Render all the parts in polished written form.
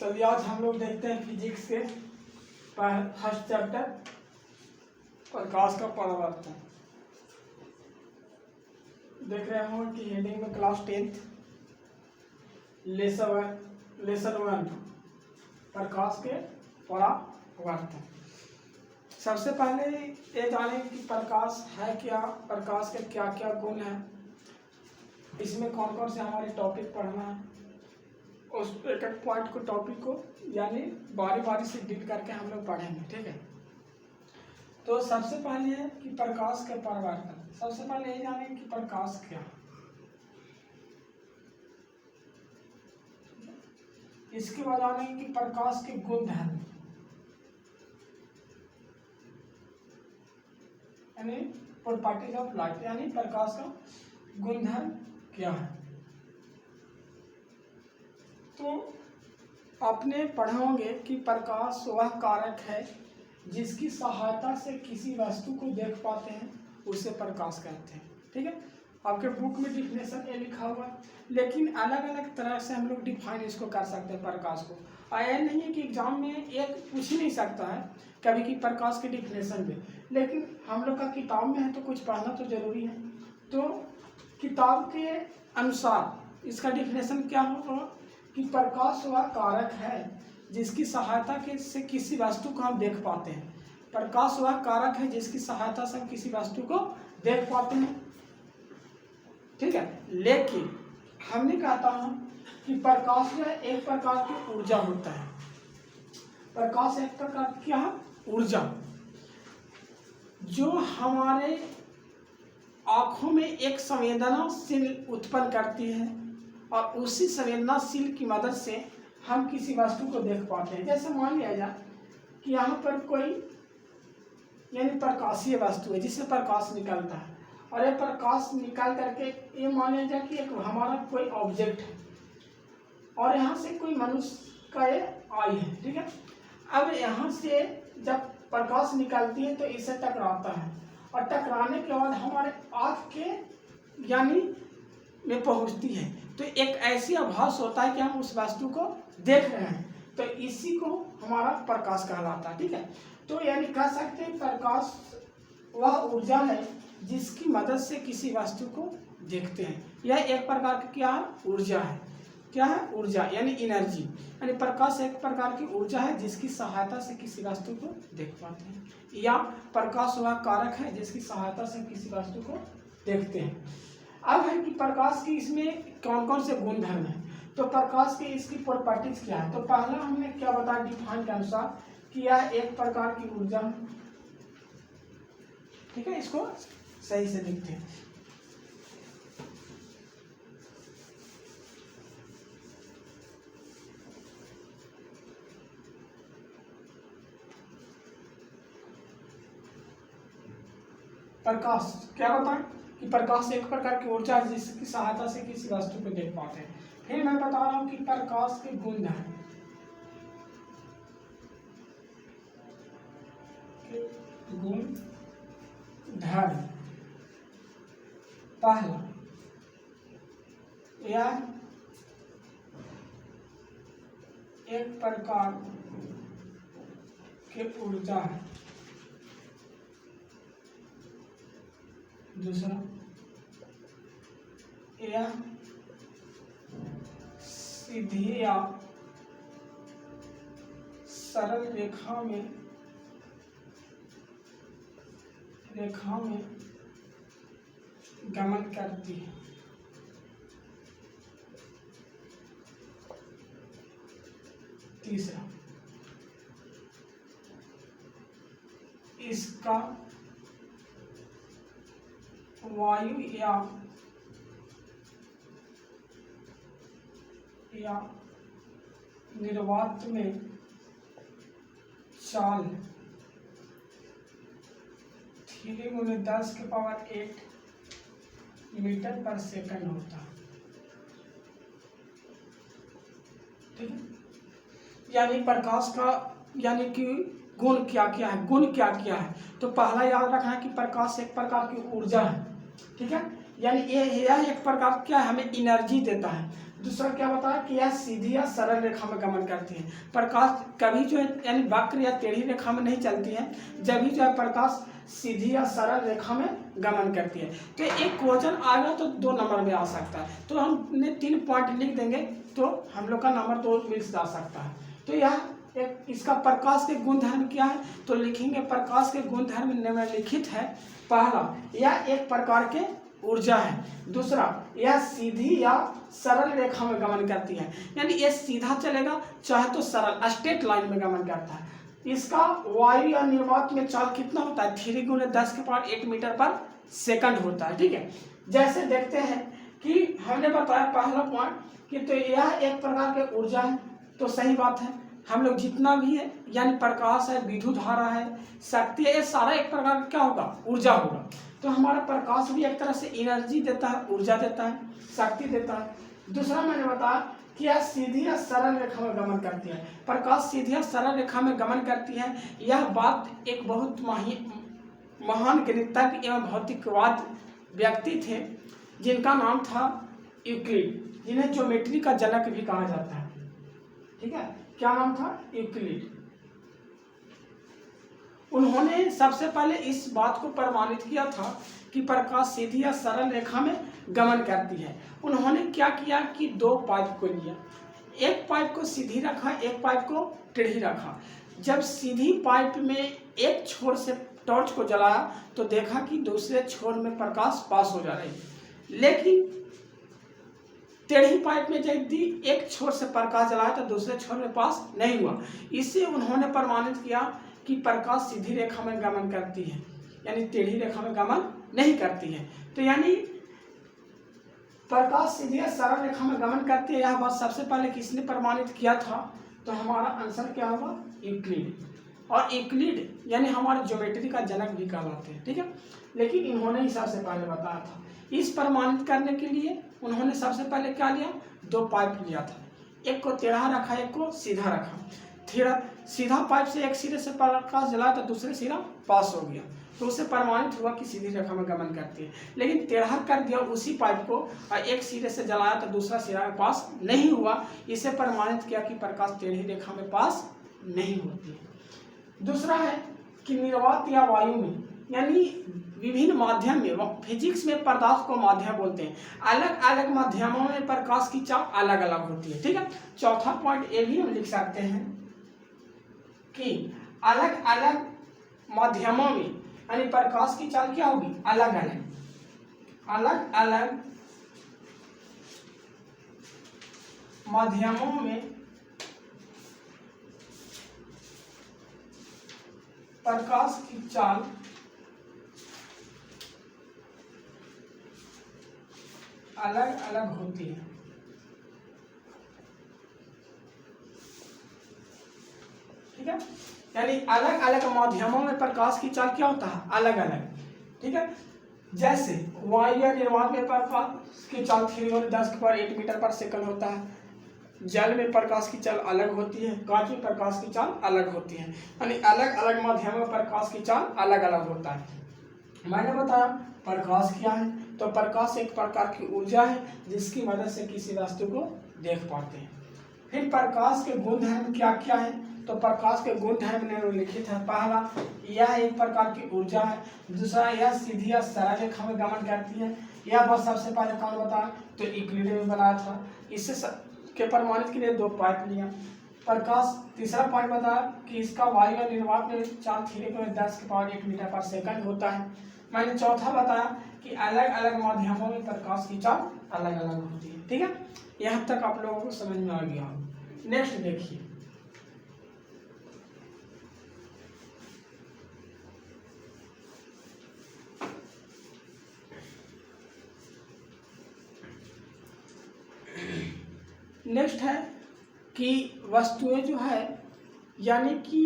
चलिए आज हम लोग देखते हैं फिजिक्स के फर्स्ट चैप्टर प्रकाश का परावर्तन। देख रहे हो कि हेडिंग में क्लास 10th लेसन 1 प्रकाश के परावर्तन। सबसे पहले ये जानें कि प्रकाश है क्या, प्रकाश के क्या क्या गुण हैं, इसमें कौन कौन से हमारे टॉपिक पढ़ना है, उस एक एक पॉइंट को टॉपिक को यानी बारी बारी से डील करके हम लोग पढ़ेंगे। ठीक है, तो सबसे पहले है कि प्रकाश के परावर्तन। सबसे पहले ये जानें कि प्रकाश क्या है, इसके बाद जानेंगे कि प्रकाश के गुण धर्म यानी प्रॉपर्टीज ऑफ लाइट, यानी प्रकाश का गुणधर्म क्या है। तो आपने पढ़ा होंगे कि प्रकाश वह कारक है जिसकी सहायता से किसी वस्तु को देख पाते हैं, उसे प्रकाश कहते हैं। ठीक है, आपके बुक में डिफिनेशन ये लिखा हुआ है, लेकिन अलग अलग तरह से हम लोग डिफाइन इसको कर सकते हैं प्रकाश को। आया नहीं है कि एग्जाम में एक पूछ ही नहीं सकता है कभी कि प्रकाश के डिफिनेशन पे, लेकिन हम लोग का किताब में है तो कुछ पढ़ना तो जरूरी है। तो किताब के अनुसार इसका डिफिनेशन क्या होगा कि प्रकाश वह कारक है जिसकी सहायता से किसी वस्तु को हम देख पाते हैं। प्रकाश वह कारक है जिसकी सहायता से हम किसी वस्तु को देख पाते हैं। ठीक है, लेकिन हमने कहता हूं कि प्रकाश जो है एक प्रकार की ऊर्जा होता है। प्रकाश एक प्रकार की क्या ऊर्जा जो हमारे आंखों में एक संवेदनाशील उत्पन्न करती है और उसी संवेदनाशील की मदद से हम किसी वस्तु को देख पाते हैं। जैसे मान लिया जाए कि यहाँ पर कोई यानी प्रकाशीय वस्तु है जिससे प्रकाश निकलता है, और ये प्रकाश निकाल करके ये मान लिया जाए कि एक हमारा कोई ऑब्जेक्ट है और यहाँ से कोई मनुष्य का ये आई है। ठीक है, अब यहाँ से जब प्रकाश निकलती है तो इससे टकराता है और टकराने के बाद हमारे आँख के यानी में पहुँचती है, तो एक ऐसी आभास होता है कि हम उस वस्तु को देख रहे हैं, तो इसी को हमारा प्रकाश कहलाता है। ठीक है, तो यानी कह सकते हैं प्रकाश वह ऊर्जा है जिसकी मदद से किसी वस्तु को देखते हैं। यह एक प्रकार की क्या है ऊर्जा है। क्या है ऊर्जा यानी एनर्जी, यानी प्रकाश एक प्रकार की ऊर्जा है जिसकी सहायता से किसी वस्तु को देख पाते हैं, या प्रकाश वह कारक है जिसकी सहायता से किसी वस्तु को देखते हैं। अब है कि प्रकाश की इसमें कौन कौन से गुण धर्म है, तो प्रकाश के इसकी प्रॉपर्टीज क्या है। तो पहला हमने क्या बताया डिफाइन के अनुसार कि यह एक प्रकार की ऊर्जा है। ठीक है, इसको सही से लिखते हैं। प्रकाश क्या बताएं कि प्रकाश एक प्रकार की ऊर्जा है जिसकी सहायता से किसी वस्तु को देख पाते हैं। फिर मैं बता रहा हूं कि प्रकाश के गुण है, गुण धर्म। पहला यह एक प्रकार की ऊर्जा है। दूसरा यह सीधी या सरल रेखा में गमन करती है। तीसरा इसका वायु या निर्वात में चाल 3×10⁸ मीटर पर सेकंड होता है। ठीक है, यानी प्रकाश का यानी कि गुण क्या क्या है, गुण क्या क्या है। तो पहला याद रखना है कि प्रकाश एक प्रकार की ऊर्जा है। ठीक है, यानी यह एक प्रकार क्या हमें एनर्जी देता है। दूसरा क्या बताया कि यह सीधी या सरल रेखा में गमन करती है। प्रकाश कभी जो है यानी वक्र या टेढ़ी रेखा में नहीं चलती है, जब भी जो है प्रकाश सीधी या सरल रेखा में गमन करती है। तो एक क्वेश्चन आएगा तो 2 नंबर में आ सकता है, तो हमने 3 पॉइंट लिख देंगे तो हम लोग का नंबर 2 मिल जा सकता है। तो यह एक इसका प्रकाश के गुणधर्म क्या है, तो लिखेंगे प्रकाश के गुणधर्म निम्नलिखित है। पहला, यह एक प्रकार के ऊर्जा है। दूसरा, यह सीधी या सरल रेखा में गमन करती है, यानी ये सीधा चलेगा चाहे तो सरल स्ट्रेट लाइन में गमन करता है। इसका वायु या निर्वात में चाल कितना होता है, 3 × 10⁸ मीटर पर सेकंड होता है। ठीक है, जैसे देखते हैं कि हमने बताया पहला पॉइंट कि तो यह एक प्रकार के ऊर्जा है, तो सही बात है। हम लोग जितना भी है यानी प्रकाश है, विद्युत धारा है, शक्ति है, ये सारा एक प्रकार का क्या होगा, ऊर्जा होगा। तो हमारा प्रकाश भी एक तरह से एनर्जी देता है, ऊर्जा देता है, शक्ति देता है। दूसरा मैंने बताया कि यह सीधी या सरल रेखा में गमन करती है। प्रकाश सीधी या सरल रेखा में गमन करती है, यह बात एक बहुत महान गणितज्ञ एवं भौतिकवाद व्यक्ति थे जिनका नाम था यूक्लिड, जिन्हें ज्योमेट्री का जनक भी कहा जाता है। ठीक है, क्या नाम था, यूक्लिड। उन्होंने सबसे पहले इस बात को प्रमाणित किया था कि प्रकाश सीधी या सरल रेखा में गमन करती है। उन्होंने क्या किया कि 2 पाइप को लिया, एक पाइप को सीधी रखा, एक पाइप को टेढ़ी रखा। जब सीधी पाइप में एक छोर से टॉर्च को जलाया तो देखा कि दूसरे छोर में प्रकाश पास हो जा रही है, लेकिन टेढ़ी पाइप में जब एक छोर से प्रकाश जलाया तो दूसरे छोर में पास नहीं हुआ। इससे उन्होंने प्रमाणित किया कि प्रकाश सीधी रेखा में गमन करती है, यानी टेढ़ी रेखा में गमन नहीं करती है। तो यानी प्रकाश सीधी या सरल रेखा में गमन करती है, यह बात सबसे पहले किसने प्रमाणित किया था, तो हमारा आंसर क्या होगा, यूक्लिड। और यूक्लिड यानी हमारे ज्योमेट्री का जनक भी कहलाते हैं। ठीक है, लेकिन इन्होंने ही सबसे पहले बताया था। इस प्रमाणित करने के लिए उन्होंने सबसे पहले क्या लिया, 2 पाइप लिया था, एक को टेढ़ा रखा, एक को सीधा रखा। सीधा पाइप से एक सिरे से प्रकाश जलाया तो दूसरे सिरा पास हो गया, तो उससे प्रमाणित हुआ कि सीधी रेखा में गमन करती है। लेकिन टेढ़ा कर दिया उसी पाइप को और एक सिरे से जलाया तो दूसरा सिरा में पास नहीं हुआ, इसे प्रमाणित किया कि प्रकाश टेढ़ी रेखा में पास नहीं होती है। दूसरा है कि निर्वात या वायु में, यानी विभिन्न माध्यम में, फिजिक्स में पदार्थ को माध्यम बोलते हैं, अलग अलग माध्यमों में प्रकाश की चाल अलग अलग होती है। ठीक है, चौथा पॉइंट ये भी हम लिख सकते हैं कि अलग अलग माध्यमों में यानी प्रकाश की चाल क्या होगी, अलग अलग माध्यमों में प्रकाश की चाल अलग अलग होती है। ठीक है, यानी अलग अलग माध्यमों में प्रकाश की चाल क्या होता है, अलग अलग। ठीक है, जैसे वायु या निर्वात में प्रकाश की चाल 3 × 10⁸ मीटर पर सेकंड होता है, जल में प्रकाश की चाल अलग होती है, कांच में प्रकाश की चाल अलग होती है, यानी अलग अलग माध्यमों में प्रकाश की चाल अलग अलग होता है। मैंने बताया प्रकाश क्या है, तो प्रकाश एक प्रकार की ऊर्जा है जिसकी मदद से किसी वस्तु को देख पाते हैं। फिर प्रकाश के गुणधर्म क्या क्या है, तो प्रकाश के गुणधर्म निम्नलिखित है। पहला, यह एक प्रकार की ऊर्जा है। दूसरा, यह सीधी या सरल रेखा में गमन करती है। यह बात सबसे पहले कौन बताया, तो यूक्लिड ने बनाया था। इससे के प्रमाणित के लिए 2 पाइप लिया। प्रकाश, तीसरा पॉइंट बताया कि इसका वायु या निर्वात में चाल 3 × 10⁸ मीटर पर सेकंड होता है। मैंने चौथा बताया कि अलग अलग माध्यमों में प्रकाश की चाल अलग अलग होती है। ठीक है, यहाँ तक आप लोगों को समझ में आ गया। नेक्स्ट देखिए, नेक्स्ट है कि वस्तुएं जो है यानी कि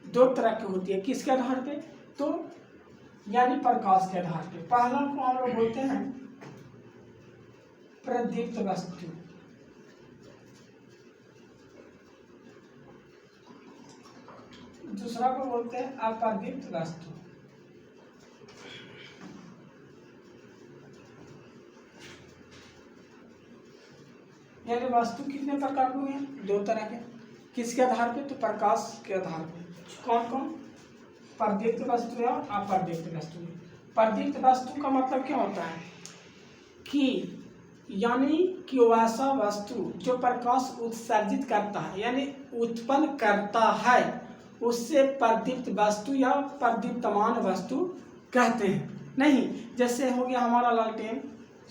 2 तरह की होती है, किसके आधार पे, तो यानी प्रकाश के आधार पे। पहला को हम लोग बोलते हैं प्रदीप्त वस्तु, दूसरा को बोलते हैं अप्रदीप्त वस्तु। यानी वस्तु कितने प्रकार के हुए हैं? 2 तरह के। किसके आधार पे? तो प्रकाश के आधार पे। कौन कौन? प्रदीप्त वस्तु और अप्रदीप्त वस्तु। प्रदीप्त वस्तु का मतलब क्या होता है कि यानी कि वैसा वस्तु जो प्रकाश उत्सर्जित करता है यानी उत्पन्न करता है, उससे प्रदीप्त वस्तु या प्रदीप्तमान वस्तु कहते हैं। नहीं, जैसे हो गया हमारा लालटेन,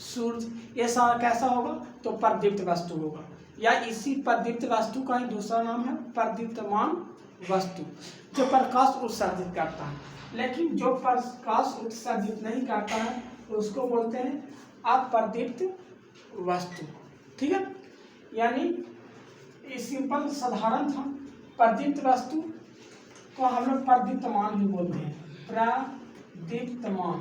सूरज, ये सारा कैसा होगा? तो प्रदीप्त वस्तु होगा। या इसी प्रदीप्त वस्तु का ही दूसरा नाम है प्रदीप्तमान वस्तु, जो प्रकाश उत्सर्जित करता है। लेकिन जो प्रकाश उत्सर्जित नहीं करता है उसको बोलते हैं अप्रदीप्त वस्तु। ठीक है, यानी ये सिंपल साधारण था। प्रदीप्त वस्तु को हम लोग प्रदीप्तमान भी बोलते हैं, प्रदीप्तमान।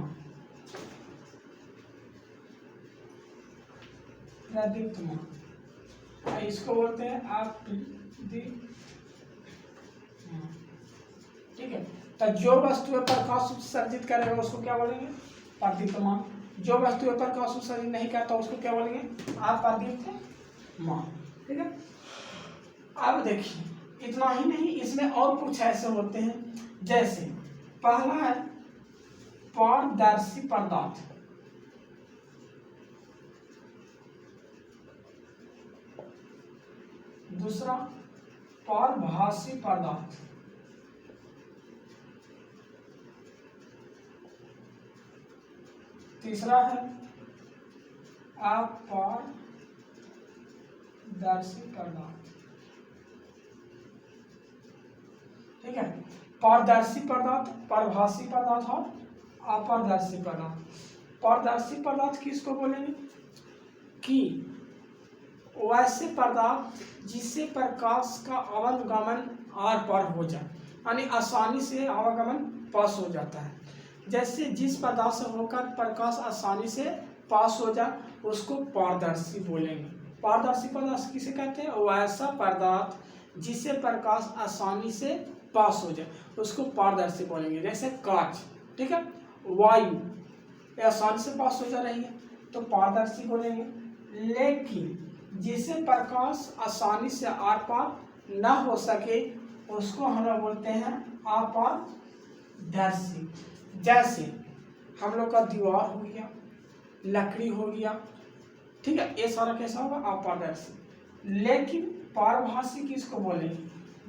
प्रदीप्तमान इसको बोलते हैं अप्रदीप्तमान। ठीक है, तो जो वस्तु है प्रकाश उत्सर्जित करेगा उसको क्या बोलेंगे? प्रदीप्तमान। जो वस्तु है प्रकाश उत्सर्जित नहीं करता उसको क्या बोलेंगे? अप्रदीप्तमान। ठीक है, अब देखिए इतना ही नहीं, इसमें और कुछ ऐसे होते हैं। जैसे पहला है पारदर्शी पदार्थ, दूसरा पारभासी पदार्थ, तीसरा है अपारदर्शी पदार्थ। ठीक है, पारदर्शी पदार्थ, पारभासी पदार्थ और अपारदर्शी पदार्थ। पारदर्शी पदार्थ किसको बोलेंगे? कि वैसे पदार्थ जिससे प्रकाश का आवागमन आर पार हो जाए, यानी आसानी से आवागमन पास हो जाता है। जैसे जिस पदार्थ से होकर प्रकाश आसानी से पास हो जाए उसको पारदर्शी बोलेंगे। पारदर्शी पदार्थ किसे कहते हैं? वैसा पदार्थ जिससे प्रकाश आसानी से पास हो जाए उसको पारदर्शी बोलेंगे। जैसे कांच, ठीक है, वायु आसानी से पास हो जा रही है तो पारदर्शी बोलेंगे। लेकिन जिसे प्रकाश आसानी से आर पार न हो सके उसको हम लोग बोलते हैं अपारदर्शी। जैसे हम लोग का दीवार हो गया, लकड़ी हो गया, ठीक है, ये सारा कैसा होगा? अपारदर्शी। लेकिन पारभासी किसको बोलेंगे?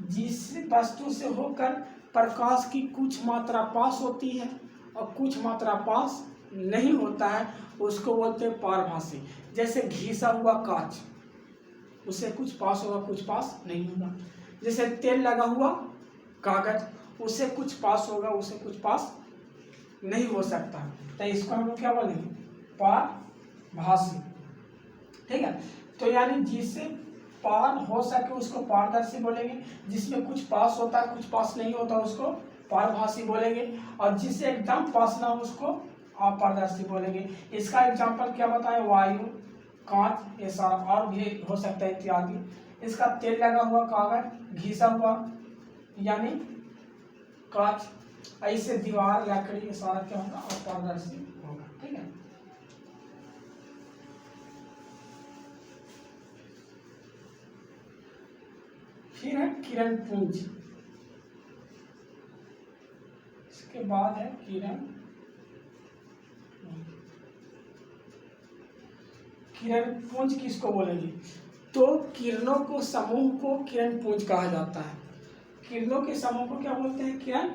जिस वस्तु से होकर प्रकाश की कुछ मात्रा पास होती है और कुछ मात्रा पास नहीं होता है उसको बोलते हैं पारभासी। जैसे घिसा हुआ कांच, उसे कुछ पास होगा कुछ पास नहीं होगा। जैसे तेल लगा हुआ कागज, उसे कुछ पास होगा उसे कुछ पास नहीं हो सकता, तो इसको हम लोग क्या बोलेंगे? पारभासी। ठीक है, तो यानी जिससे पार हो सके उसको पारदर्शी बोलेंगे, जिसमें कुछ पास होता है कुछ पास नहीं होता उसको पारभासी बोलेंगे, और जिससे एकदम पास ना हो उसको अपारदर्शी बोलेंगे। इसका एग्जाम्पल क्या बताएं? वायु, कांच, ये सारा और भी हो सकता है इत्यादि। इसका तेल लगा हुआ कागज, घिसा हुआ यानी कांच, ऐसे दीवार, लकड़ी, ये सारा क्या होगा? अपारदर्शी होगा। ठीक है, फिर है किरण पुंज, इसके बाद है किरण। किरण पुंज किसको बोलेंगे? तो किरणों को समूह को किरण पुंज कहा जाता है। किरणों के समूह को क्या बोलते हैं? किरण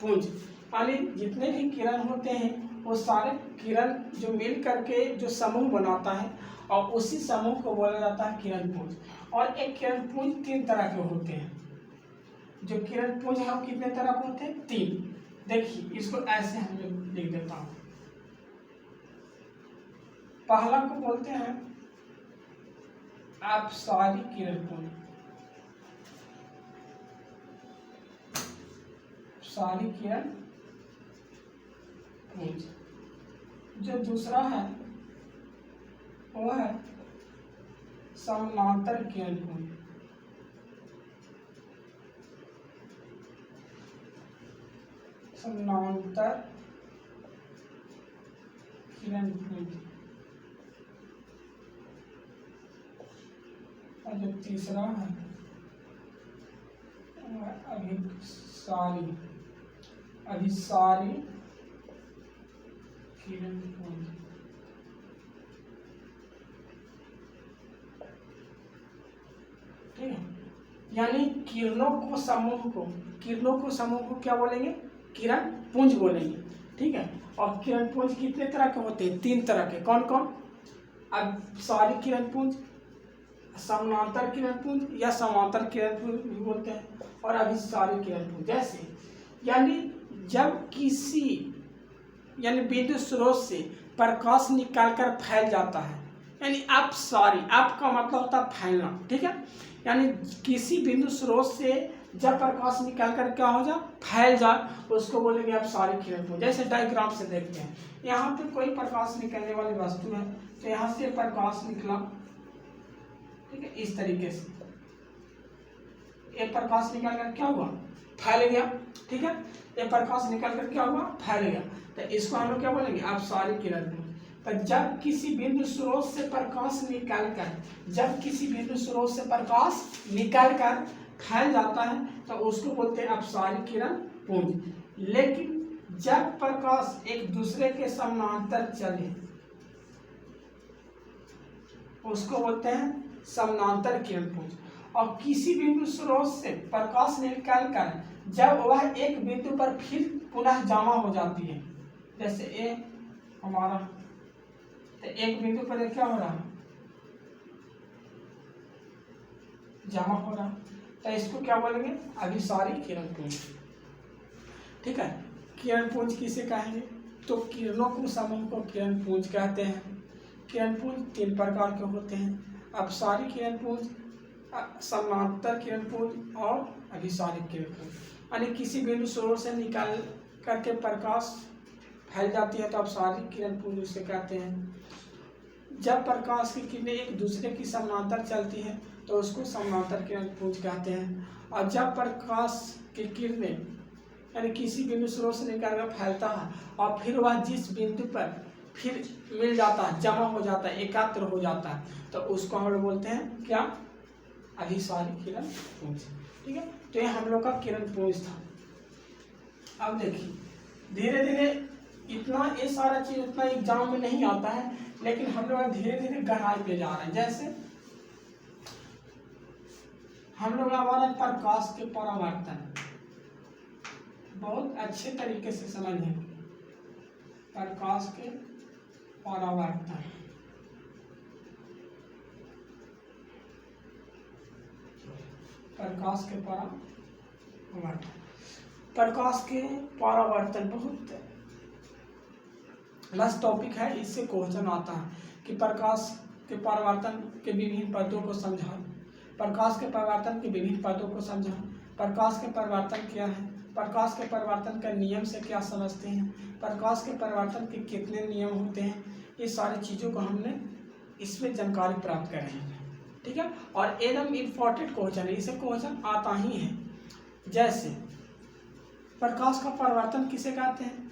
पुंज। यानी जितने भी किरण होते हैं वो सारे किरण जो मिल करके जो समूह बनाता है और उसी समूह को बोला जाता है किरण पुंज। और एक किरण पुंज 3 तरह के होते हैं। जो किरण पुंज है वो कितने तरह के होते हैं? 3। देखिए इसको ऐसे हम लोग लिख देता हूँ। पहला को बोलते हैं अपसारी किरण पुंज, सारी किरण पुंज। जो दूसरा है वो है समानांतर किरण पुंज, समानांतर किरण पुंज। और जो तीसरा है अभिसारी किरण पुंज। ठीक है, यानी किरणों को समूह को क्या बोलेंगे? किरण पुंज बोलेंगे। ठीक है, और किरण पुंज कितने तरह के होते हैं? 3 तरह के। कौन कौन? अब सारी किरण पुंज, समानांतर किरण पुंज या समांतर किरण पुंज भी बोलते हैं, और अभी सारी किरण पुंज। जैसे यानी जब किसी बिंदु स्रोत से प्रकाश निकालकर फैल जाता है, यानी आप का मतलब होता है फैलना। ठीक है, यानी किसी बिंदु स्रोत से जब प्रकाश निकालकर क्या हो जाए? फैल जाए, उसको बोलेंगे आप सारी किरण पुंज। जैसे डायग्राम से देखते हैं, यहाँ पे कोई प्रकाश निकलने वाली वस्तु है, तो यहाँ से प्रकाश निकला। ठीक है, इस तरीके से एक प्रकाश निकलकर क्या हुआ? फैल गया। ठीक है, एक प्रकाश निकलकर क्या हुआ? फैल गया। तो इसको हम लोग क्या बोलेंगे? आप सारी किरण पुंज। तो जब किसी बिंदु स्रोत से प्रकाश निकालकर फैल जाता है, तो उसको बोलते हैं आप सारी किरण पुंज। लेकिन जब प्रकाश एक दूसरे के समानांतर चले, उसको बोलते हैं समानांतर किरण पुंज। और किसी बिंदु स्रोत से प्रकाश निकालकर जब वह एक बिंदु पर फिर पुनः जमा हो जाती है, जैसे ए हमारा, तो एक बिंदु पर क्या हो रहा? जमा हो रहा, तो इसको क्या बोलेंगे? अभिसारी किरण पुंज। ठीक है, किरण पुंज किसे कहेंगे? तो किरणों को समूह को किरण पुंज कहते हैं। किरण पुंज 3 प्रकार के होते हैं: अपसारी किरण पुंज, समानांतर किरण पुंज और अभिसारी किरण पुंज। यानी किसी बिंदु स्रोत से निकाल करके प्रकाश फैल जाती है, तो अपसारी किरण पुंज उसे कहते हैं। जब प्रकाश की किरणें एक दूसरे की समानांतर चलती हैं, तो उसको समानांतर किरण पुंज कहते हैं। और जब प्रकाश की किरणें यानी किसी बिंदु स्रोत से निकलकर फैलता है, और फिर वह जिस बिंदु पर फिर मिल जाता है, जमा हो जाता है, एकाग्र हो जाता है, तो उसको हम लोग बोलते हैं क्या? अभिसारी किरण पुंज। ठीक है, तो ये हम लोग का किरण पुंज था। अब देखिए, धीरे धीरे इतना ये सारा चीज उतना एग्जाम में नहीं आता है, लेकिन हम लोग धीरे धीरे गहराई पे जा रहे हैं। जैसे हम लोग हमारा प्रकाश के परावर्तन बहुत अच्छे तरीके से समझेंगे। प्रकाश के परावर्तन, प्रकाश के परावर्तन बहुत मस्त टॉपिक है। इससे क्वेश्चन आता है कि प्रकाश के परावर्तन के विभिन्न पदों को समझा, प्रकाश के परावर्तन के विभिन्न पदों को समझा, प्रकाश के परावर्तन क्या है, प्रकाश के परावर्तन का नियम से क्या समझते हैं, प्रकाश के परावर्तन के कितने नियम होते हैं, ये सारी चीज़ों को हमने इसमें जानकारी प्राप्त कर रहे हैं। ठीक है, और एकदम इम्पोर्टेंट क्वेश्चन है, इसे क्वेश्चन आता ही है। जैसे प्रकाश का परावर्तन किसे कहते हैं?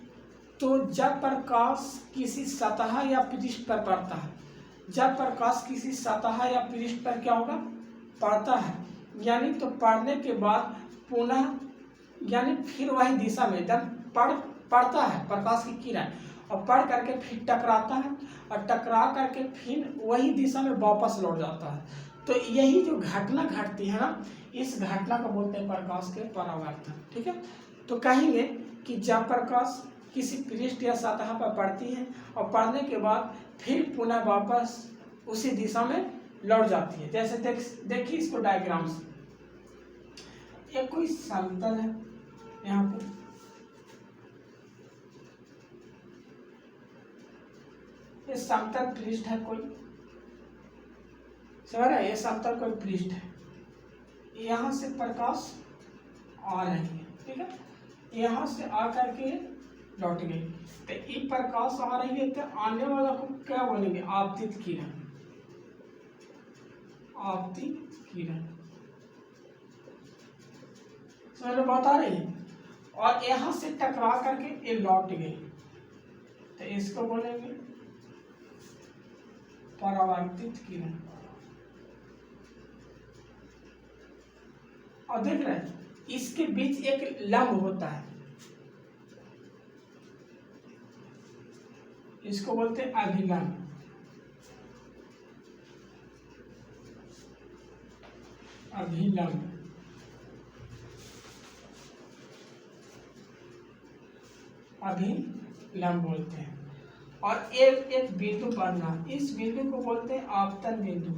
तो जब प्रकाश किसी सतह या पृष्ठ पर पड़ता है, जब प्रकाश किसी सतह या पृष्ठ पर क्या होगा? पड़ता है, यानी तो पड़ने के बाद पुनः यानी फिर वही दिशा में जब पड़ता है प्रकाश की किरण, और पड़ करके फिर टकराता है, और टकरा करके फिर वही दिशा में वापस लौट जाता है। तो यही जो घटना घटती है ना, इस घटना को बोलते हैं प्रकाश के परावर्तन। ठीक है, तो कहेंगे कि जब प्रकाश किसी पृष्ठ या सतह पर पड़ती है, और पड़ने के बाद फिर पुनः वापस उसी दिशा में लौट जाती है। जैसे देखिए इसको डायग्राम से, ये कोई समतल है, यहाँ पे ये समतल पृष्ठ है, कोई समझ रहा है? ये समतल कोई पृष्ठ है, यहाँ से प्रकाश आ रही है। ठीक है, यहाँ से आकर के लौट गई, तो ये प्रकाश आ रही है, तो आने वाला को क्या बोलेंगे? आपतित किरण, आपतित किरण। समझ में बात आ रही है? और यहाँ से टकरा करके ये लौट गई, तो इसको बोलेंगे परावर्तित किरण। और देख रहे हैं इसके बीच एक लंब होता है, इसको बोलते हैं अभिलंब। अभिलंब अभिलंब बोलते हैं। और एक बिंदु बनना, इस बिंदु को बोलते हैं आपतन बिंदु।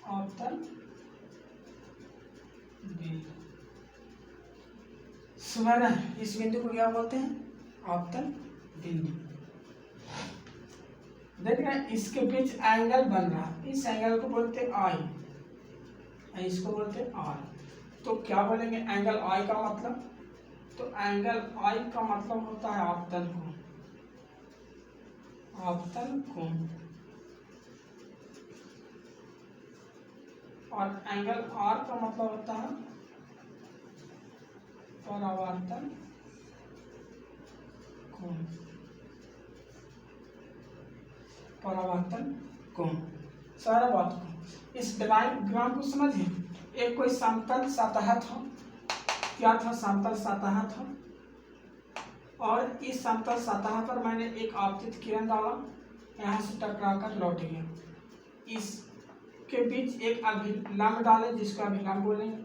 आपतन बिंदु सुना, इस बिंदु को क्या बोलते हैं? आपतन बिंदु। देख रहे हैं इसके बीच एंगल बन रहा, इस एंगल को बोलते हैं आई, इसको बोलते हैं आर। तो क्या बोलेंगे एंगल आई का मतलब? तो एंगल आई का मतलब होता है आपतन कोण। आपतन कोण। और एंगल आर का मतलब होता है परावर्तन कोण। परावर्तन कोण, सारा बात को इस डायग्राम को समझिए। एक कोई समतल सतह था, क्या था? समतल सतह था, और इस समतल सतह पर मैंने एक आपतित किरण डाला, यहाँ से टकरा कर लौट गया। इसके बीच एक अभिलंब डाले जिसको अभिलंब बोलेंगे,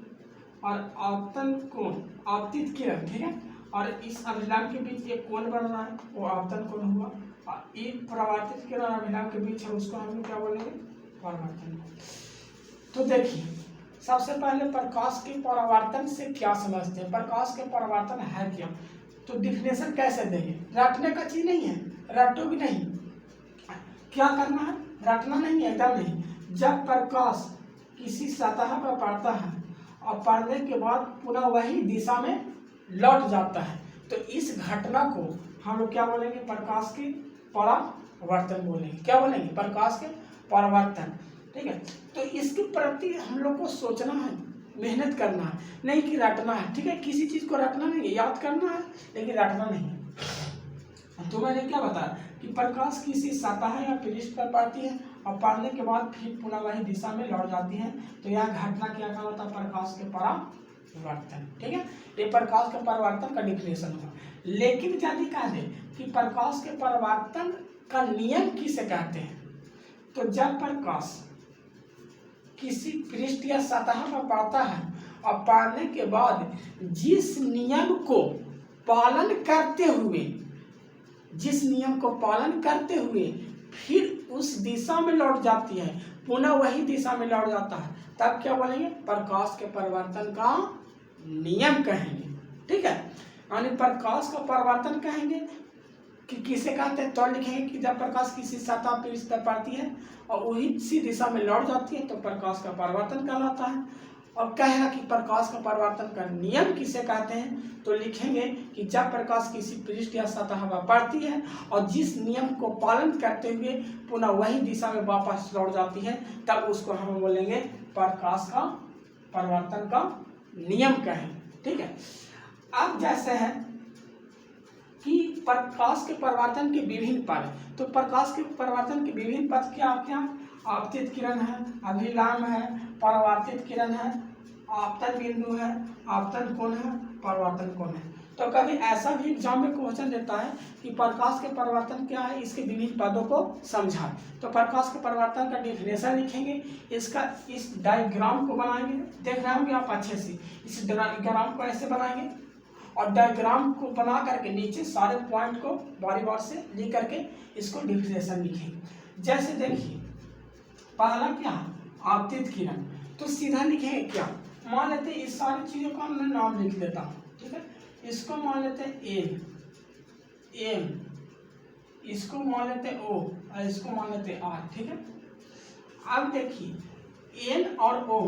और आपतन कोण, आपतित किरण, ठीक है, और इस अभिलंब के बीच एक कोण बन रहा है, वो आपतन कोण हुआ। और एक परावर्तित किरण और अभिलंब के बीच है, उसको हम लोग क्या बोलेंगे? परावर्तन। तो देखिए सबसे पहले प्रकाश के परावर्तन से क्या समझते हैं? प्रकाश के परावर्तन है क्या? तो डिफिनेशन कैसे देंगे? रटने का चीज नहीं है, रटो भी नहीं। क्या करना है? रटना नहीं, एकदम नहीं। जब प्रकाश किसी सतह पर पड़ता है और पड़ने के बाद पुनः वही दिशा में लौट जाता है, तो इस घटना को हम लोग क्या बोलेंगे? प्रकाश के परावर्तन बोलेंगे। क्या बोलेंगे? प्रकाश के परावर्तन, ठीक है। तो इसके प्रति हम लोग को सोचना है, मेहनत करना है, नहीं कि रटना है, ठीक है। किसी चीज को रटना नहीं है, याद करना है, लेकिन रटना नहीं है। तो मैंने क्या बताया कि प्रकाश किसी सतह या पृष्ठ पर पड़ती है और पड़ने के बाद फिर पुनः वही दिशा में लौट जाती है, तो यह घटना क्या कहलाता है? प्रकाश के परावर्तन, ठीक है। ये प्रकाश के परावर्तन का डिफिनेशन हुआ। लेकिन यदि कह दें कि प्रकाश के परावर्तन का नियम किसे कहते हैं, तो जब प्रकाश किसी पृष्ठ या सतह पर पड़ता है और पड़ने के बाद जिस नियम को पालन करते हुए, जिस नियम को पालन करते हुए फिर उस दिशा में लौट जाती है, पुनः वही दिशा में लौट जाता है, तब क्या बोलेंगे? प्रकाश के परावर्तन का नियम कहेंगे, ठीक है। यानी प्रकाश का परावर्तन कहेंगे कि किसे कहते हैं? तो लिखेंगे कि जब प्रकाश किसी सतह पृष्ठ पर पड़ती है और वही सी दिशा में लौट जाती है, तो प्रकाश का परावर्तन कहलाता है। और कहेगा कि प्रकाश का परावर्तन का नियम किसे कहते हैं, तो लिखेंगे कि जब प्रकाश किसी पृष्ठ या सतह पर पड़ती है और जिस नियम को पालन करते हुए पुनः वही दिशा में वापस लौट जाती है, तब उसको हम बोलेंगे प्रकाश का परावर्तन का नियम कहेंगे, ठीक है। अब जैसे है कि प्रकाश के परावर्तन के विभिन्न पद, तो प्रकाश के परावर्तन के विभिन्न पद क्या क्या? आपतित किरण है, अभिलंब है, परावर्तित किरण है, आपतन बिंदु है, आपतन कोण है, परावर्तन कोण है। तो कभी ऐसा भी एग्जाम में क्वेश्चन देता है कि प्रकाश के परावर्तन क्या है, इसके विभिन्न पदों को समझाएं। तो प्रकाश के परावर्तन का डिफिनेशन लिखेंगे, इसका इस डायग्राम को बनाएंगे, देख रहे होंगे आप अच्छे से। इस डायग्राम को ऐसे बनाएंगे और डायग्राम को बना करके नीचे सारे पॉइंट को बारी बार से लिख करके इसको डिफिनेशन लिखेंगे। जैसे देखिए पहला क्या? आपतित किरण। तो सीधा लिखेंगे क्या? मान लेते हैं इस सारी चीजों का मैं नाम लिख लेता हूँ, ठीक है। इसको मान लेते हैं एम, इसको मान लेते हैं ओ, और इसको मान लेते हैं आर, ठीक है। अब देखिए एन और ओ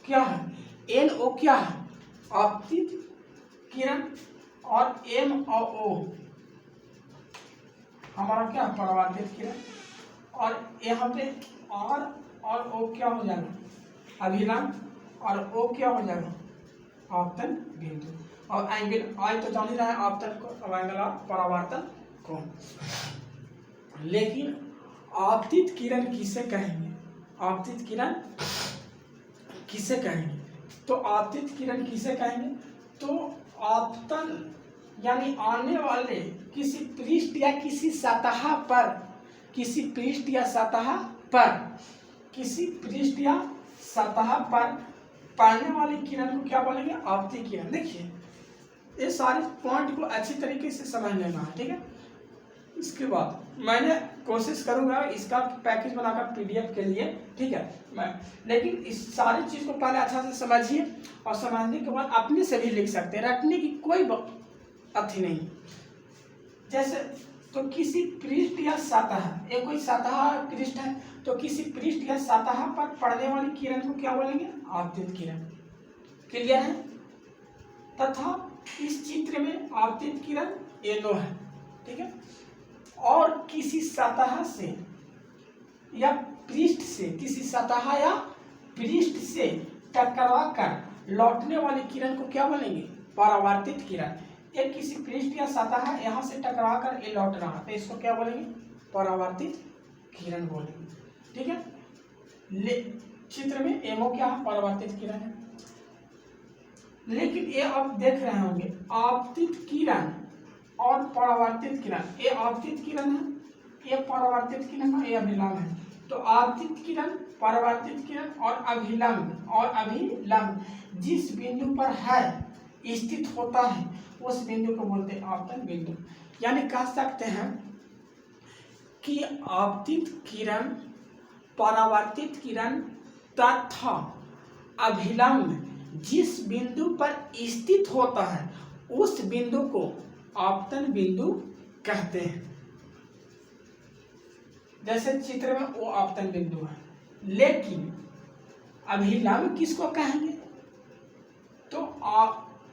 क्या है? एन ओ क्या है? आपतित किरण, और एम और ओ हमारा क्या? परावर्तित किरण। और यहाँ पे आर और ओ क्या हो जाएगा? अभिलंब, और ओ क्या हो जाएगा? आपतन बिंदु। और एंगल आई तो जान ही रहा है आपतन को, एंगल ऑफ परावर्तन कोण। लेकिन आपतित किरण किसे कहेंगे? आपतित किरण किसे कहेंगे? तो आपतित किरण किसे कहेंगे? तो आपतन यानी आने वाले किसी पृष्ठ या किसी सतह पर, किसी पृष्ठ या सतह पर, किसी पृष्ठ या सतह पर पड़ने वाली किरण को क्या बोलेंगे? आपतित किरण। देखिए ये सारे पॉइंट को अच्छी तरीके से समझ लेना है, ठीक है। इसके बाद मैंने कोशिश करूंगा इसका पैकेज बनाकर पीडीएफ के लिए, ठीक है मैं, लेकिन इस सारी चीज को पहले अच्छा से समझिए और समझने के बाद अपने से भी लिख सकते हैं, रटने की कोई अथी नहीं। जैसे तो किसी पृष्ठ या सतह, ये कोई सतह पृष्ठ है, तो किसी पृष्ठ या सतह पर पड़ने वाली किरण को क्या बोलेंगे? आपतित किरण। क्लियर है? तथा इस चित्र में आपतित किरण येलो है, ठीक है। और किसी सतह से या पृष्ठ से, किसी सतह या पृष्ठ से टकरा कर लौटने वाली किरण को क्या बोलेंगे? परावर्तित किरण। एक किसी पृष्ठ या सतह यहाँ से टकरा कर ये लौट रहा है, तो इसको क्या बोलेंगे? परावर्तित किरण बोलेंगे, ठीक है। चित्र में एमओ क्या है? परावर्तित किरण है। लेकिन ये आप देख रहे होंगे आपतित किरण और परावर्तित किरण, ये आपतित किरण है, ये परावर्तित किरण है, ये अभिलंब है। तो आपतित किरण, परावर्तित किरण और अभिलंब जिस बिंदु पर है स्थित होता है उस बिंदु को बोलते हैं आपतन बिंदु। यानी कह सकते हैं कि आपतित किरण, परावर्तित किरण तथा अभिलंब जिस बिंदु पर स्थित होता है उस बिंदु को आपतन बिंदु कहते हैं। जैसे चित्र में वो आपतन बिंदु है, लेकिन अभिलंब किसको कहेंगे? तो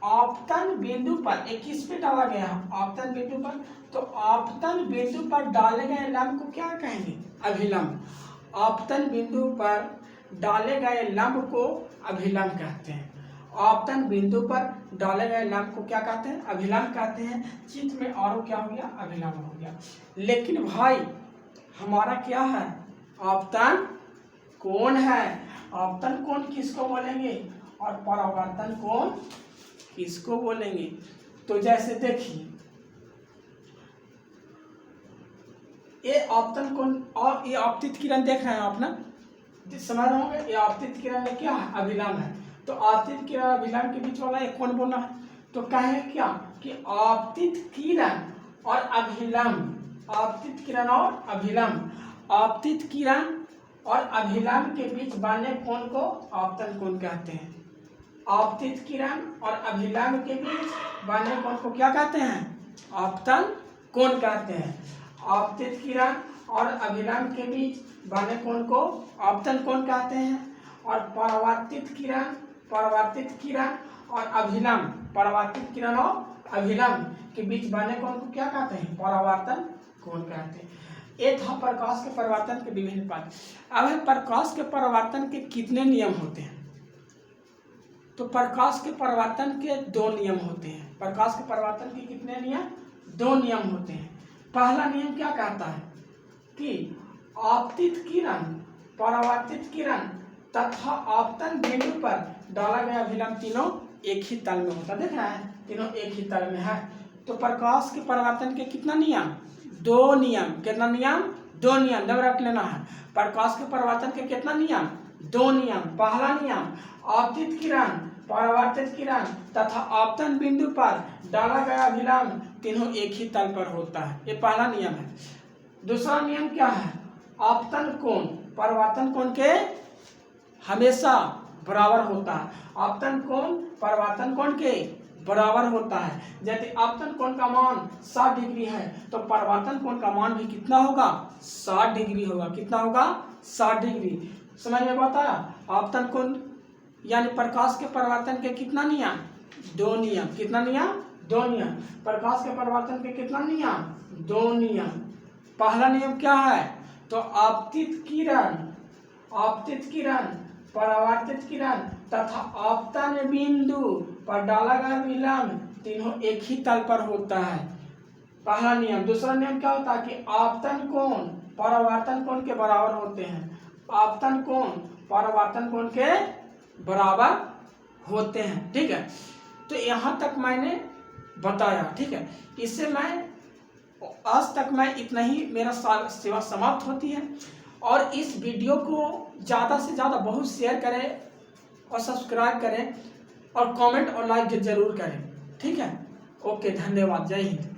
आपतन बिंदु पर एक किस पे डाला गया है? आपतन बिंदु पर। तो आपतन बिंदु पर डाले गए लंब को क्या कहेंगे? अभिलंब। आपतन बिंदु पर डाले गए लंब को अभिलंब कहते हैं। आपतन बिंदु पर डाले गए लंब को क्या कहते हैं? अभिलंब कहते हैं। चित्र में और क्या हो गया? अभिलंब हो गया। लेकिन भाई हमारा क्या है? आपतन कोण है। आपतन कोण किसको बोलेंगे और परावर्तन कोण किसको बोलेंगे? तो जैसे देखिए ये आपतन कोण और ये आपतित किरण देख रहे हैं आप ना, समझ रहे होंगे। ये आपतित किरण में क्या है? अभिलंब है। तो आपतित किरण अभिलंब के बीच वाला एक कोण बोलना है, तो कहेंगे क्या कि आपतित किरण और अभिलंब, आपतित किरण और अभिलंब, आपतित किरण और अभिलंब के बीच बने कोण को आपतन कोण कहते हैं। आपतित किरण और अभिलंब के बीच बने कोण को क्या कहते हैं? आपतन कोण कहते हैं। आपतित किरण और अभिलंब के बीच बने कोण को आपतन कोण कहते हैं। और परावर्तित किरण और अभिलंब, परावर्तित किरण और अभिलंब के बीच बने कोण को क्या कहते हैं? परावर्तन कोण कहते हैं। ये था प्रकाश के परावर्तन के विभिन्न पद। अब है प्रकाश के परावर्तन के कितने नियम होते हैं? तो प्रकाश के परावर्तन के 2 नियम होते हैं। प्रकाश के परावर्तन के कितने नियम? 2 नियम होते हैं। पहला नियम क्या कहता है कि आपतित किरण, परावर्तित किरण तथा आपतन बिंदु पर डाला गया अभिलंब तीनों एक ही तल में होता है। देख रहे हैं, तीनों एक ही तल में है। तो प्रकाश के परावर्तन के कितना नियम? 2 नियम। कितना नियम? 2 नियम। जब रख लेना है प्रकाश के परावर्तन के कितना नियम? 2 नियम। पहला नियम आपतित किरण, परावर्तित किरण तथा आपतन बिंदु पर डाला गया अभिलंब तीनों एक ही तल पर होता है। ये पहला नियम है। दूसरा नियम क्या है? आपतन कोण परावर्तन कोण के हमेशा बराबर होता है। आपतन कोण परावर्तन कोण के बराबर होता है। जैसे आपतन कोण का मान 60 डिग्री है तो परावर्तन कोण का मान भी कितना होगा? 60 डिग्री होगा। कितना होगा? 60 डिग्री। समझ में बात आया? आपतन कोण यानी प्रकाश के परावर्तन के कितना नियम? 2 नियम। कितना नियम? 2 नियम। प्रकाश के परावर्तन के कितना नियम? 2 नियम। पहला नियम क्या है? तो आपतित किरण, परावर्तित किरण तथा आपतन बिंदु पर डाला गया अभिलंब तीनों एक ही तल पर होता है। पहला नियम। दूसरा नियम क्या होता है कि आपतन कोण परावर्तन कोण के बराबर होते हैं। आपतन कोण परावर्तन कोण के बराबर होते हैं। ठीक है, तो यहाँ तक मैंने बताया। ठीक है, इससे मैं आज तक मैं इतना ही, मेरा सेवा समाप्त होती है। और इस वीडियो को ज़्यादा से ज़्यादा बहुत शेयर करें और सब्सक्राइब करें और कमेंट और लाइक जरूर करें। ठीक है, ओके, धन्यवाद, जय हिंद।